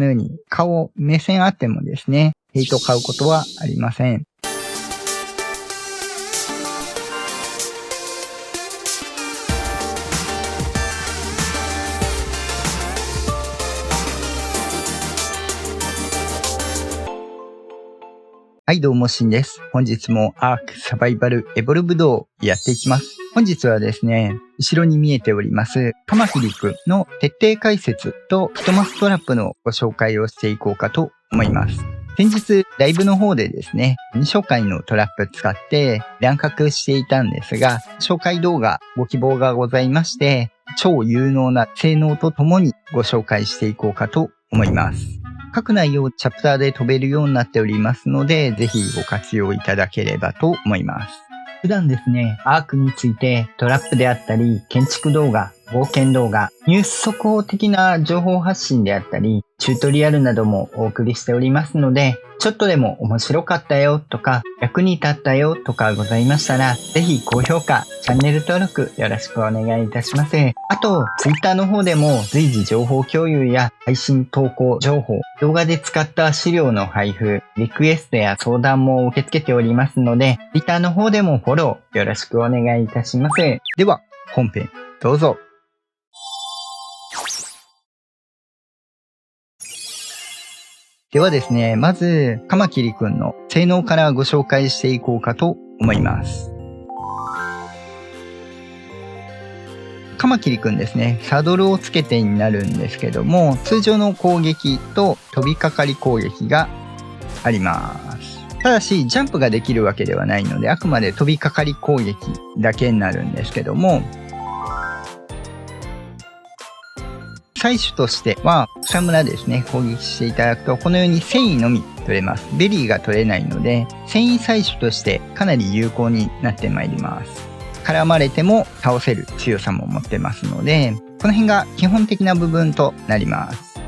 このように顔、目線あってもですね、ヘイトを買うことはありません。はいどうもしんです。本日もアークサバイバルエボルブドをやっていきます。本日はですね、後ろに見えておりますカマキリくんの徹底解説とヒトマストラップのご紹介をしていこうかと思います。先日ライブの方でですね、2紹介のトラップ使って乱獲していたんですが、紹介動画ご希望がございまして、超有能な性能とともにご紹介していこうかと思います。各内容チャプターで飛べるようになっておりますので、ぜひご活用いただければと思います。普段ですね、アークについてトラップであったり、建築動画、冒険動画、ニュース速報的な情報発信であったり、チュートリアルなどもお送りしておりますので、ちょっとでも面白かったよとか、役に立ったよとかございましたら、ぜひ高評価、チャンネル登録よろしくお願いいたします。あと、Twitter の方でも随時情報共有や配信投稿情報、動画で使った資料の配布、リクエストや相談も受け付けておりますので、Twitter の方でもフォローよろしくお願いいたします。では、本編どうぞ。ではですね、まず、カマキリくんの性能からご紹介していこうかと思います。カマキリくんですね、サドルをつけてになるんですけども、通常の攻撃と飛びかかり攻撃があります。ただし、ジャンプができるわけではないので、あくまで飛びかかり攻撃だけになるんですけども、採取としては草むらですね、攻撃していただくとこのように繊維のみ取れます。ベリーが取れないので繊維採取としてかなり有効になってまいります。絡まれても倒せる強さも持ってますので、この辺が基本的な部分となります。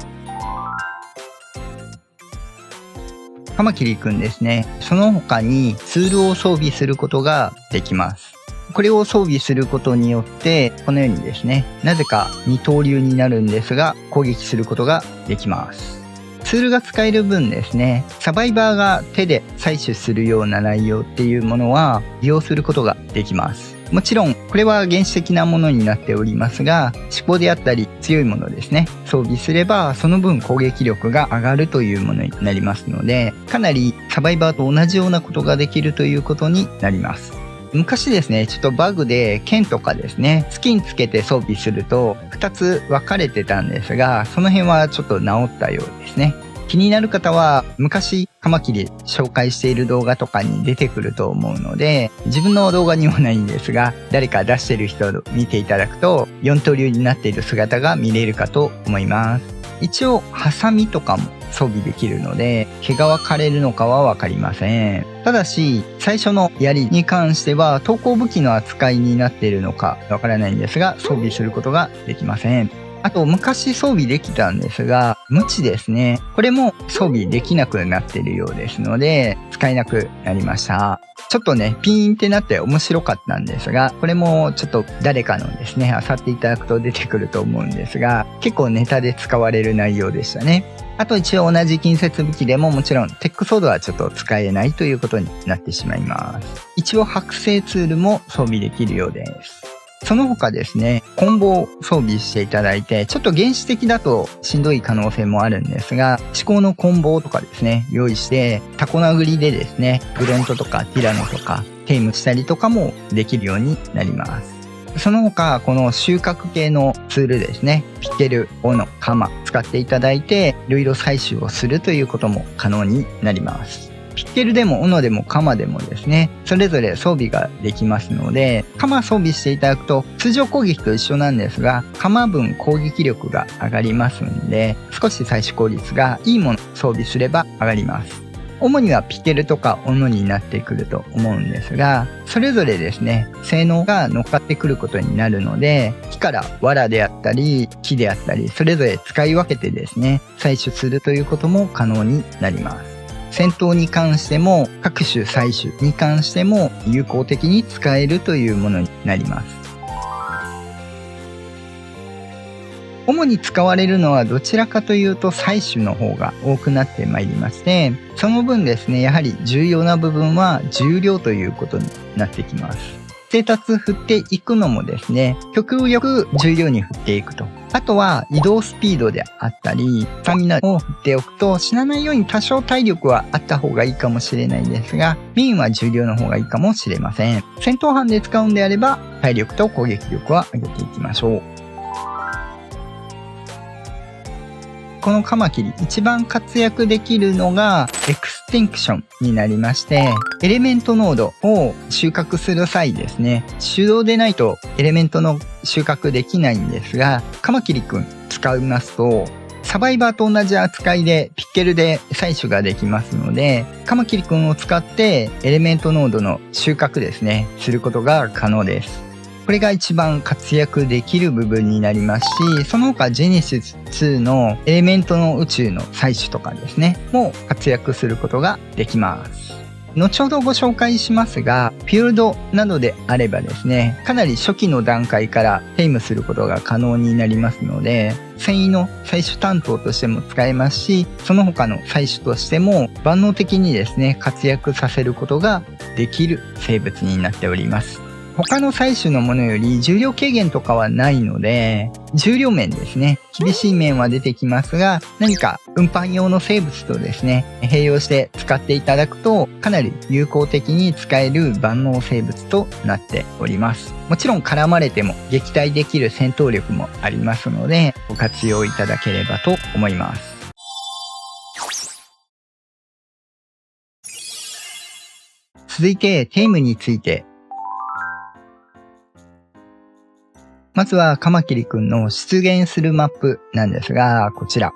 カマキリくんですね、その他にツールを装備することができます。これを装備することによって、このようにですね、なぜか二刀流になるんですが、攻撃することができます。ツールが使える分ですね、サバイバーが手で採取するような内容っていうものは利用することができます。もちろん、これは原始的なものになっておりますが、思考であったり強いものですね、装備すればその分攻撃力が上がるというものになりますので、かなりサバイバーと同じようなことができるということになります。昔ですね、ちょっとバグで剣とかですね、スキンつけて装備すると2つ分かれてたんですが、その辺はちょっと治ったようですね。気になる方は昔カマキリ紹介している動画とかに出てくると思うので、自分の動画にもないんですが、誰か出してる人を見ていただくと4刀流になっている姿が見れるかと思います。一応ハサミとかも装備できるので、毛が分かれるのかは分かりません。ただし、最初の槍に関しては、投光武器の扱いになっているのか分からないんですが、装備することができません。あと、昔装備できたんですが、ムチですね。これも装備できなくなっているようですので、使えなくなりました。ちょっとね、ピーンってなって面白かったんですが、これもちょっと誰かのですね、漁っていただくと出てくると思うんですが、結構ネタで使われる内容でしたね。あと一応同じ近接武器でももちろんテックソードはちょっと使えないということになってしまいます。一応剥製ツールも装備できるようです。その他ですね、コンボを装備していただいて、ちょっと原始的だとしんどい可能性もあるんですが、至高のコンボとかですね、用意して、タコ殴りでですね、グロントとかティラノとかテイムしたりとかもできるようになります。その他、この収穫系のツールですね、ピッケル、斧、鎌使っていただいて、いろいろ採取をするということも可能になります。ピッケルでも斧でも鎌でもですね、それぞれ装備ができますので、鎌装備していただくと通常攻撃と一緒なんですが、鎌分攻撃力が上がりますんで、少し採取効率がいいものを装備すれば上がります。主にはピケルとか斧になってくると思うんですが、それぞれですね、性能が乗っかってくることになるので、木から藁であったり木であったり、それぞれ使い分けてですね、採取するということも可能になります。戦闘に関しても各種採取に関しても有効的に使えるというものになります。主に使われるのはどちらかというと採取の方が多くなってまいりまして、その分ですね、やはり重要な部分は重量ということになってきます。ステータス振っていくのもですね、極力重量に振っていくと。あとは移動スピードであったり、スタミナを振っておくと死なないように多少体力はあった方がいいかもしれないですが、メインは重量の方がいいかもしれません。戦闘班で使うんであれば、体力と攻撃力は上げていきましょう。このカマキリ一番活躍できるのがエクスティンクションになりまして、エレメントノードを収穫する際ですね、手動でないとエレメントの収穫できないんですが、カマキリくん使いますとサバイバーと同じ扱いでピッケルで採取ができますので、カマキリくんを使ってエレメントノードの収穫ですね、することが可能です。これが一番活躍できる部分になりますし、その他ジェネシス2のエレメントの宇宙の採取とかですね、も活躍することができます。後ほどご紹介しますが、フィールドなどであればですね、かなり初期の段階からテイムすることが可能になりますので、繊維の採取担当としても使えますし、その他の採取としても万能的にですね、活躍させることができる生物になっております。他の採取のものより重量軽減とかはないので、重量面ですね、厳しい面は出てきますが、何か運搬用の生物とですね、併用して使っていただくと、かなり有効的に使える万能生物となっております。もちろん絡まれても撃退できる戦闘力もありますので、ご活用いただければと思います。続いて、テイムについて。まずはカマキリくんの出現するマップなんですが、こちら。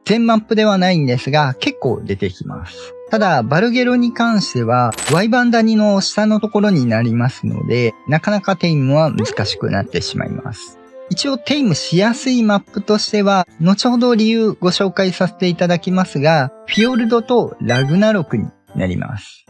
全マップではないんですが、結構出てきます。ただ、バルゲロに関しては、ワイバン谷の下のところになりますので、なかなかテイムは難しくなってしまいます。一応テイムしやすいマップとしては、後ほど理由ご紹介させていただきますが、フィヨルドとラグナロクになります。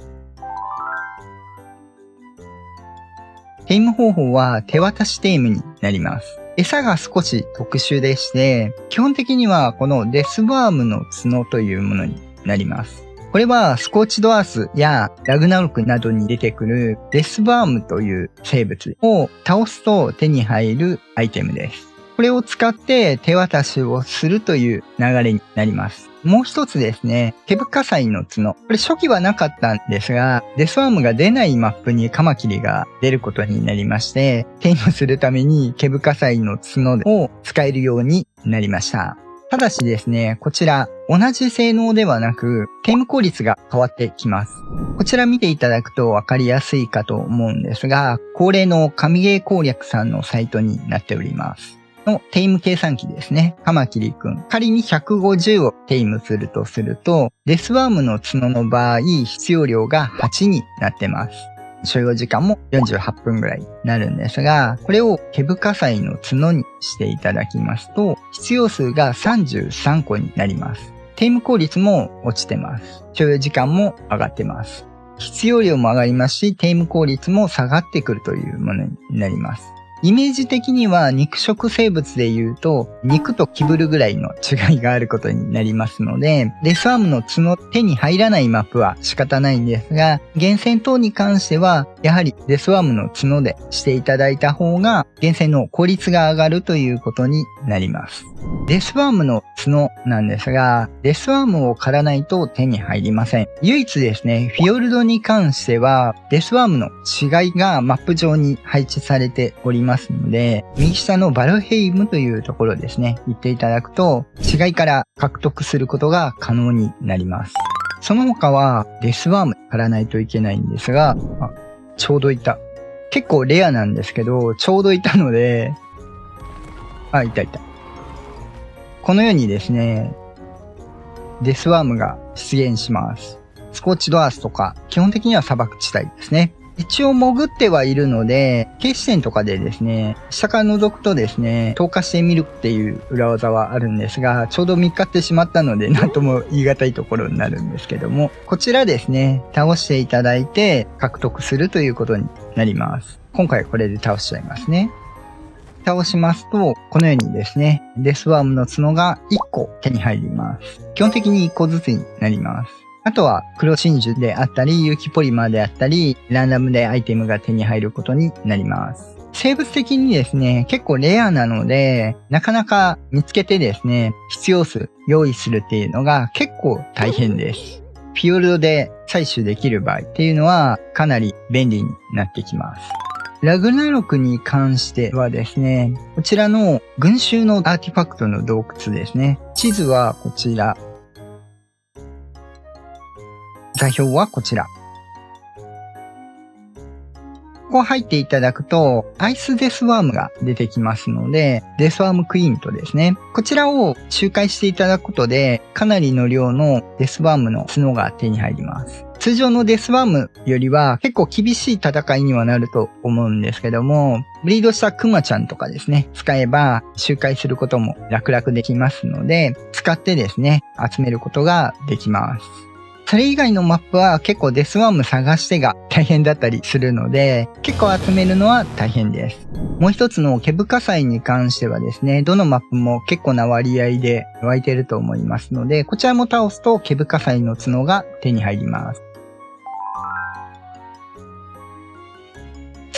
テイム方法は手渡しテイムになります。餌が少し特殊でして、基本的にはこのデスワームの角というものになります。これはスコーチドアースやラグナロクなどに出てくるデスワームという生物を倒すと手に入るアイテムです。これを使って手渡しをするという流れになります。もう一つですね、ケブカサイの角。これ初期はなかったんですが、デスワームが出ないマップにカマキリが出ることになりまして、テイムするためにケブカサイの角を使えるようになりました。ただしですね、こちら同じ性能ではなく、テイム効率が変わってきます。こちら見ていただくとわかりやすいかと思うんですが、恒例の神ゲー攻略さんのサイトになっております。のテイム計算機ですね。カマキリくん。仮に150をテイムするとすると、デスワームの角の場合、必要量が8になってます。所要時間も48分ぐらいになるんですが、これをケブカサイの角にしていただきますと、必要数が33個になります。テイム効率も落ちてます。所要時間も上がってます。必要量も上がりますし、テイム効率も下がってくるというものになります。イメージ的には肉食生物で言うと肉とキブルぐらいの違いがあることになりますので、デスワームの角手に入らないマップは仕方ないんですが、厳選等に関してはやはりデスワームの角でしていただいた方が厳選の効率が上がるということになります。デスワームの角なんですが、デスワームを狩らないと手に入りません。唯一ですね、フィヨルドに関してはデスワームの死骸がマップ上に配置されておりますので、右下のバルヘイムというところですね、行っていただくと死骸から獲得することが可能になります。その他はデスワーム狩らないといけないんですが、ちょうどいた。結構レアなんですけど、ちょうどいたので、いた。このようにですね、デスワームが出現します。スコーチドアースとか、基本的には砂漠地帯ですね。一応潜ってはいるので、決視点とかでですね、下から覗くとですね、透過してみるっていう裏技はあるんですが、ちょうど見つかってしまったので、なんとも言い難いところになるんですけども、こちらですね、倒していただいて獲得するということになります。今回これで倒しちゃいますね。倒しますと、このようにですね、デスワームの角が1個手に入ります。基本的に1個ずつになります。あとは黒真珠であったり、有機ポリマーであったり、ランダムでアイテムが手に入ることになります。生物的にですね、結構レアなので、なかなか見つけてですね、必要数用意するっていうのが結構大変です。フィヨルドで採取できる場合っていうのはかなり便利になってきます。ラグナロクに関してはですね、こちらの群衆のアーティファクトの洞窟ですね。地図はこちら。座標はこちら。ここ入っていただくと、アイスデスワームが出てきますので、デスワームクイーンとですね、こちらを周回していただくことで、かなりの量のデスワームの角が手に入ります。通常のデスワームよりは結構厳しい戦いにはなると思うんですけども、ブリードしたクマちゃんとかですね、使えば周回することも楽々できますので、使ってですね、集めることができます。それ以外のマップは結構デスワーム探してが大変だったりするので、結構集めるのは大変です。もう一つの毛深祭に関してはですね、どのマップも結構な割合で湧いてると思いますので、こちらも倒すと毛深祭の角が手に入ります。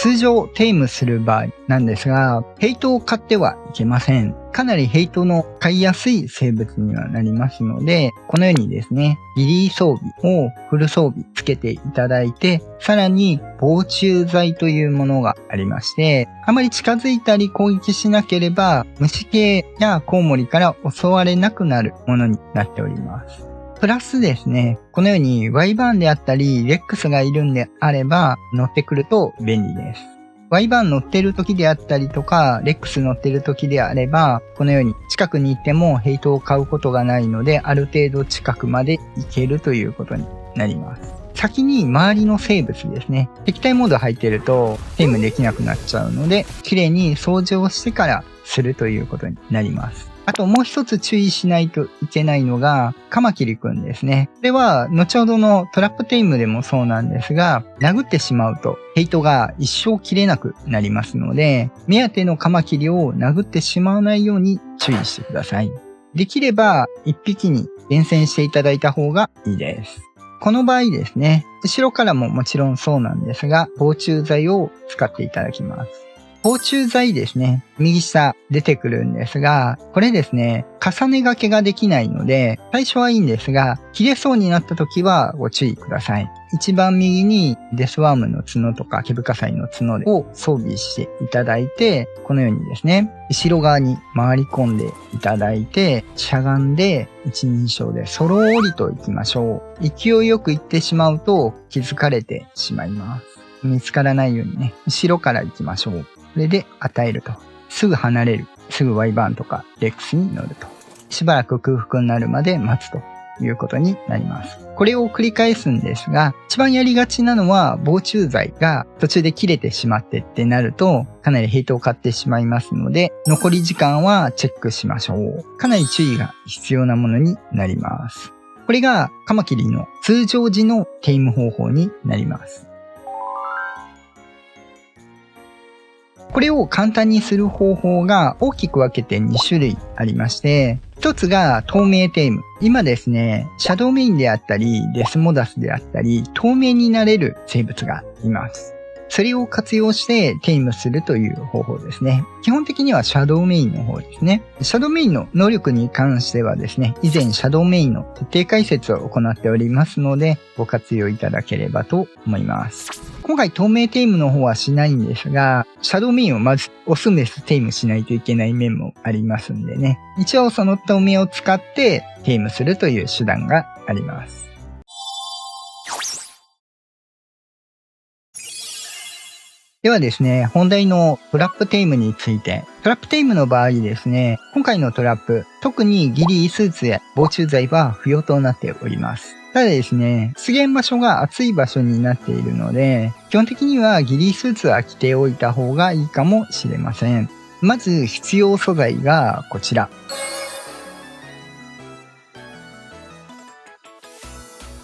通常テイムする場合なんですが、ヘイトを買ってはいけません。かなりヘイトの買いやすい生物にはなりますので、このようにですね、ギリー装備をフル装備つけていただいて、さらに防虫剤というものがありまして、あまり近づいたり攻撃しなければ、虫系やコウモリから襲われなくなるものになっております。プラスですね、このように Y バーンであったり、レックスがいるんであれば、乗ってくると便利です。Y バーン乗ってる時であったりとか、レックス乗ってる時であれば、このように近くに行ってもヘイトを買うことがないので、ある程度近くまで行けるということになります。先に周りの生物ですね、敵対モード入ってるとテイムできなくなっちゃうので、綺麗に掃除をしてからするということになります。あともう一つ注意しないといけないのが、カマキリくんですね。これは、後ほどのトラップテイムでもそうなんですが、殴ってしまうと、ヘイトが一生切れなくなりますので、目当てのカマキリを殴ってしまわないように注意してください。できれば、一匹に厳選していただいた方がいいです。この場合ですね、後ろからももちろんそうなんですが、防虫剤を使っていただきます。防虫剤ですね、右下出てくるんですが、これですね、重ね掛けができないので、最初はいいんですが、切れそうになった時はご注意ください。一番右にデスワームの角とか毛深祭の角を装備していただいて、このようにですね、後ろ側に回り込んでいただいて、しゃがんで一人称でそろーりと行きましょう。勢いよく行ってしまうと気づかれてしまいます。見つからないようにね、後ろから行きましょう。これで与えると。すぐ離れる。すぐ Y バーンとかレックスに乗ると。しばらく空腹になるまで待つということになります。これを繰り返すんですが、一番やりがちなのは防虫剤が途中で切れてしまってってなると、かなりヘイトを買ってしまいますので、残り時間はチェックしましょう。かなり注意が必要なものになります。これがカマキリの通常時のテイム方法になります。これを簡単にする方法が大きく分けて2種類ありまして、一つが透明テイム。今ですね、シャドウメインであったり、デスモダスであったり、透明になれる生物がいます。それを活用してテイムするという方法ですね。基本的にはシャドウメインの方ですね。シャドウメインの能力に関してはですね、以前シャドウメインの徹底解説を行っておりますので、ご活用いただければと思います。今回透明テイムの方はしないんですが、シャドウメインをまずオスメステイムしないといけない面もありますんでね。一応その透明を使ってテイムするという手段があります。ではですね、本題のトラップテイムについて。トラップテイムの場合ですね、今回のトラップ、特にギリースーツや防虫剤は不要となっております。ただですね、出現場所が暑い場所になっているので、基本的にはギリースーツは着ておいた方がいいかもしれません。まず必要素材がこちら。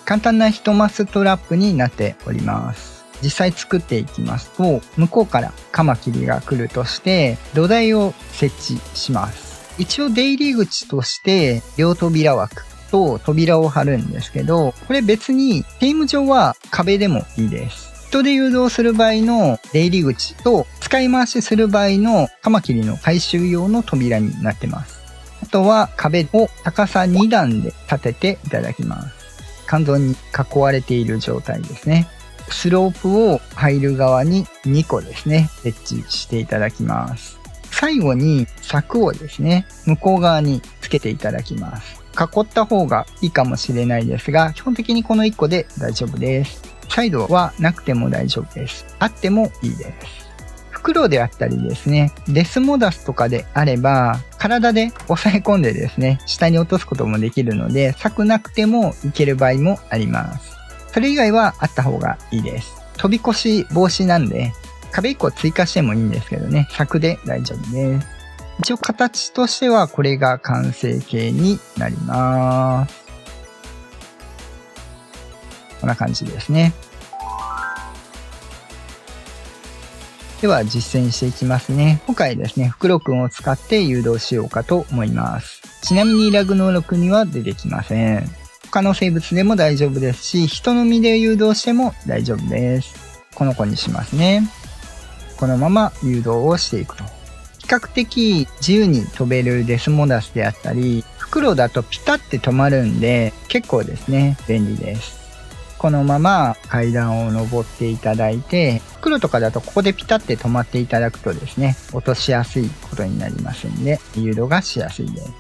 簡単な1マストラップになっております。実際作っていきますと、向こうからカマキリが来るとして、土台を設置します。一応出入り口として両扉枠と扉を張るんですけど、これ別にゲーム上は壁でもいいです。人で誘導する場合の出入り口と使い回しする場合のカマキリの回収用の扉になってます。あとは壁を高さ2段で立てていただきます。完全に囲われている状態ですね。スロープを入る側に2個ですね、設置していただきます。最後に柵をですね、向こう側につけていただきます。囲った方がいいかもしれないですが、基本的にこの1個で大丈夫です。サイドはなくても大丈夫です。あってもいいです。袋であったりですね、デスモダスとかであれば、体で押さえ込んでですね、下に落とすこともできるので、柵なくてもいける場合もあります。それ以外はあった方がいいです。飛び越し防止なんで、壁1個追加してもいいんですけどね、柵で大丈夫です。一応形としてはこれが完成形になります。こんな感じですね。では実践していきますね。今回ですね、フクロウくんを使って誘導しようかと思います。ちなみにラグ能力には出てきません。他の生物でも大丈夫ですし、人のみで誘導しても大丈夫です。この子にしますね。このまま誘導をしていくと。比較的自由に飛べるデスモダスであったり、フクロウだとピタって止まるんで、結構ですね、便利です。このまま階段を登っていただいて、フクロウとかだとここでピタって止まっていただくとですね、落としやすいことになりますんで、誘導がしやすいです。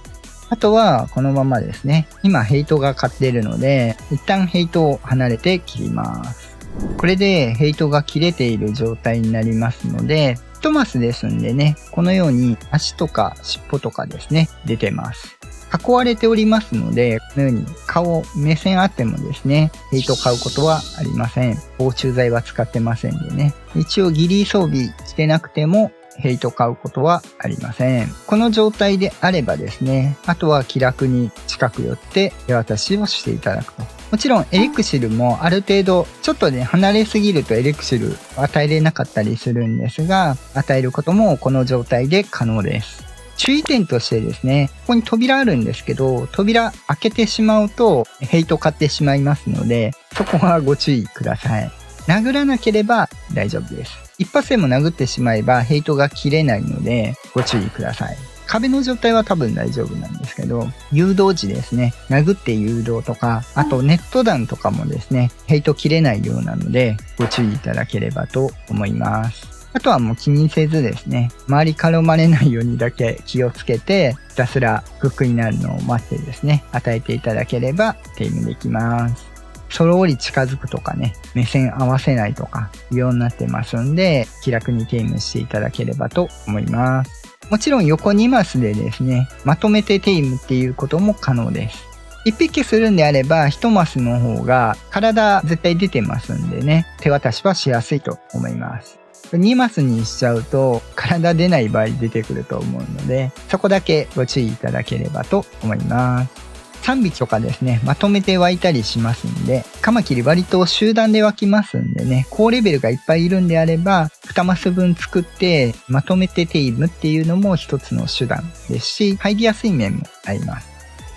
あとは、このままですね、今ヘイトが勝っているので、一旦ヘイトを離れて切ります。これでヘイトが切れている状態になりますので、1マスですんでね、このように足とか尻尾とかですね、出てます。囲われておりますので、このように顔、目線あってもですね、ヘイト買うことはありません。防虫剤は使ってませんでね。一応ギリ装備してなくても、ヘイト買うことはありません。この状態であればですね、あとは気楽に近く寄って手渡しをしていただくと。もちろんエリクシルもある程度、ちょっとね、離れすぎるとエリクシル与えれなかったりするんですが、与えることもこの状態で可能です。注意点としてですね、ここに扉あるんですけど、扉開けてしまうとヘイト買ってしまいますので、そこはご注意ください。殴らなければ大丈夫です。一発でも殴ってしまえばヘイトが切れないのでご注意ください。壁の状態は多分大丈夫なんですけど、誘導時ですね、殴って誘導とか、あとネット弾とかもですね、ヘイト切れないようなのでご注意いただければと思います。あとはもう気にせずですね、周り絡まれないようにだけ気をつけて、ひたすらフックになるのを待ってですね、与えていただければテイムできます。そろり近づくとかね、目線合わせないとか、いうようになってますんで、気楽にテイムしていただければと思います。もちろん横2マスでですね、まとめてテイムっていうことも可能です。1匹するんであれば、1マスの方が体絶対出てますんでね、手渡しはしやすいと思います。2マスにしちゃうと体出ない場合出てくると思うので、そこだけご注意いただければと思います。3匹とかですね、まとめて湧いたりしますんで、カマキリ割と集団で湧きますんでね、高レベルがいっぱいいるんであれば、2マス分作ってまとめてテイムっていうのも一つの手段ですし、入りやすい面もあります。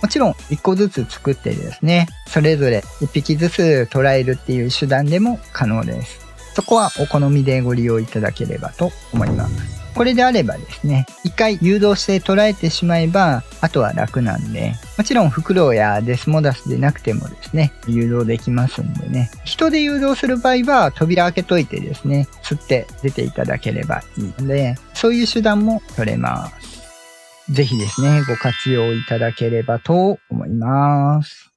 もちろん1個ずつ作ってですね、それぞれ1匹ずつ捉えるっていう手段でも可能です。そこはお好みでご利用いただければと思います。これであればですね、一回誘導して捉えてしまえば、あとは楽なんで、もちろんフクロウやデスモダスでなくてもですね、誘導できますんでね、人で誘導する場合は扉開けといてですね、吸って出ていただければいいので、そういう手段も取れます。ぜひですね、ご活用いただければと思います。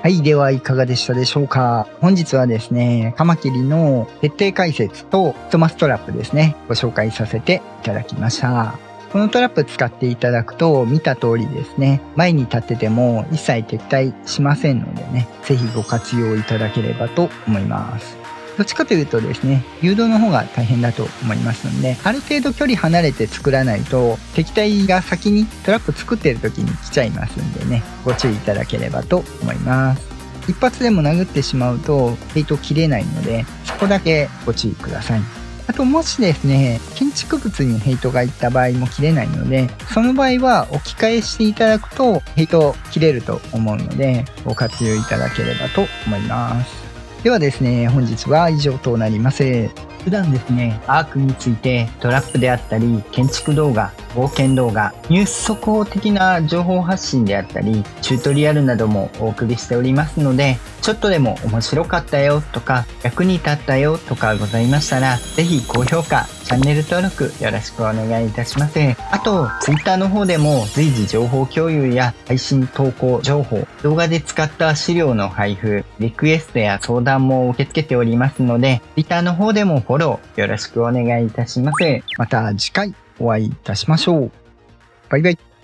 はい。では、いかがでしたでしょうか。本日はですね、カマキリの徹底解説と1マストラップですね、ご紹介させていただきました。このトラップ使っていただくと、見た通りですね、前に立ってても一切敵対しませんのでね、ぜひご活用いただければと思います。どっちかというとですね、誘導の方が大変だと思いますので、ある程度距離離れて作らないと、敵対が先にトラップ作ってる時に来ちゃいますんでね、ご注意いただければと思います。一発でも殴ってしまうと、ヘイト切れないので、そこだけご注意ください。あと、もしですね、建築物にヘイトがいった場合も切れないので、その場合は置き換えしていただくと、ヘイト切れると思うので、ご活用いただければと思います。ではですね、本日は以上となります。普段ですね、アークについてトラップであったり、建築動画、冒険動画、ニュース速報的な情報発信であったり、チュートリアルなどもお送りしておりますので、ちょっとでも面白かったよとか、役に立ったよとかございましたら、ぜひ高評価、チャンネル登録よろしくお願いいたします。あと、Twitter の方でも随時情報共有や配信投稿情報、動画で使った資料の配布、リクエストや相談も受け付けておりますので、Twitter の方でもフォローよろしくお願いいたします。また次回お会いいたしましょう。バイバイ。